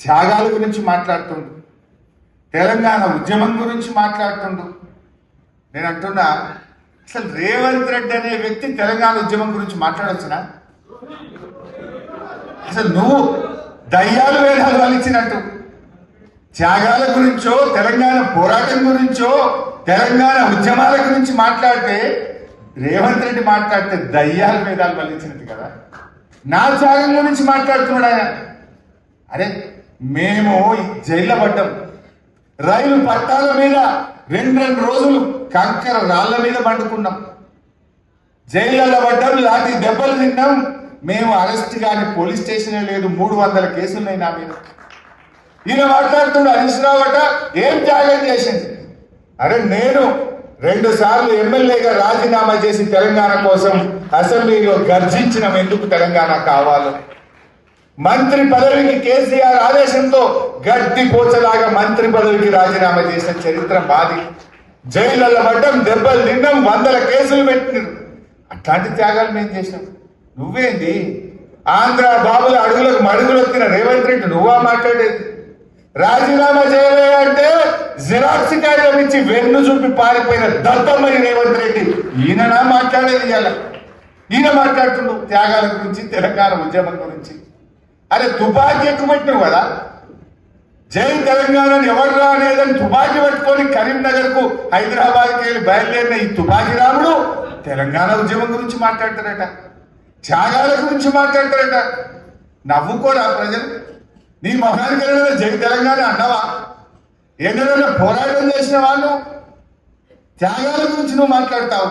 త్యాగాల గురించి మాట్లాడుతుండు, తెలంగాణ ఉద్యమం గురించి మాట్లాడుతుండు. నేను అంటున్నా, అసలు రేవంత్ రెడ్డి అనే వ్యక్తి తెలంగాణ ఉద్యమం గురించి మాట్లాడొచ్చునా? అసలు నువ్వు దయ్యాలు వేదాలు వలిచినట్టు త్యాగాల గురించో తెలంగాణ పోరాటం గురించో తెలంగాణ ఉద్యమాల గురించి మాట్లాడితే, రేవంత్ రెడ్డి మాట్లాడితే దయ్యాలు వేదాలు వలిచినట్టు కదా. నా త్యాగం గురించి మాట్లాడుతున్నాడు ఆయన. అరే మేము జైల్లో పడ్డాం, రైలు పట్టాల మీద రెండు రోజులు కంకర రాళ్ల మీద పండుకున్నాం, జైళ్ళలో పడ్డాం, లాంటి దెబ్బలు తిన్నాం. మేము అరెస్ట్ కానీ పోలీస్ స్టేషన్ లేదు, 300 కేసులున్నాయి నా మీద. ఈయన మాట్లాడుతుండే హరీష్ రావు అట ఏం త్యాగం చేసింది. అరే నేను 2 సార్లు ఎమ్మెల్యేగా రాజీనామా చేసి తెలంగాణ కోసం అసెంబ్లీలో గర్జించినాం, ఎందుకు తెలంగాణ కావాలో. మంత్రి పదవికి కేసీఆర్ ఆదేశంతో గడ్డి పోచలాగా మంత్రి పదవికి రాజీనామా చేసిన చరిత్ర మాది. జైళ్ళలో పడ్డం, దెబ్బలు తిన్నాం, 100 కేసులు పెట్టినారు. అట్లాంటి త్యాగాలు మేము చేసినాం. నువ్వేంది ఆంధ్ర బాబుల అడుగులకు మడుగులొత్తిన రేవంత్ రెడ్డి నువ్వా మాట్లాడేది? రాజీనామా చేయలేదంటే జిరాక్స్ కాగితం ఇచ్చి వెన్ను చూపి పారిపోయిన దత్తమ్మని రేవంత్ రెడ్డి ఈయననా మాట్లాడేది? ఇవాళ ఈయన మాట్లాడుతున్నావు త్యాగాల గురించి, తెలంగాణ ఉద్యమం గురించి. అరే తుపాకీ ఎక్కుపెట్టినావు కదా, జై తెలంగాణని ఎవర్రా అనేదని తుపాకీ పట్టుకొని కరీంనగర్ కు హైదరాబాద్కి వెళ్ళి బయలుదేరిన ఈ తుపాకీ రాముడు తెలంగాణ ఉద్యమం గురించి మాట్లాడతారట, త్యాగాల గురించి మాట్లాడతారట. నవ్వుకోరా ప్రజలు? నీ మొహానికి ఏదైనా జై తెలంగాణ అన్నవా? ఏదైనా పోరాటం చేసిన వాళ్ళు త్యాగాల గురించి నువ్వు మాట్లాడతావు.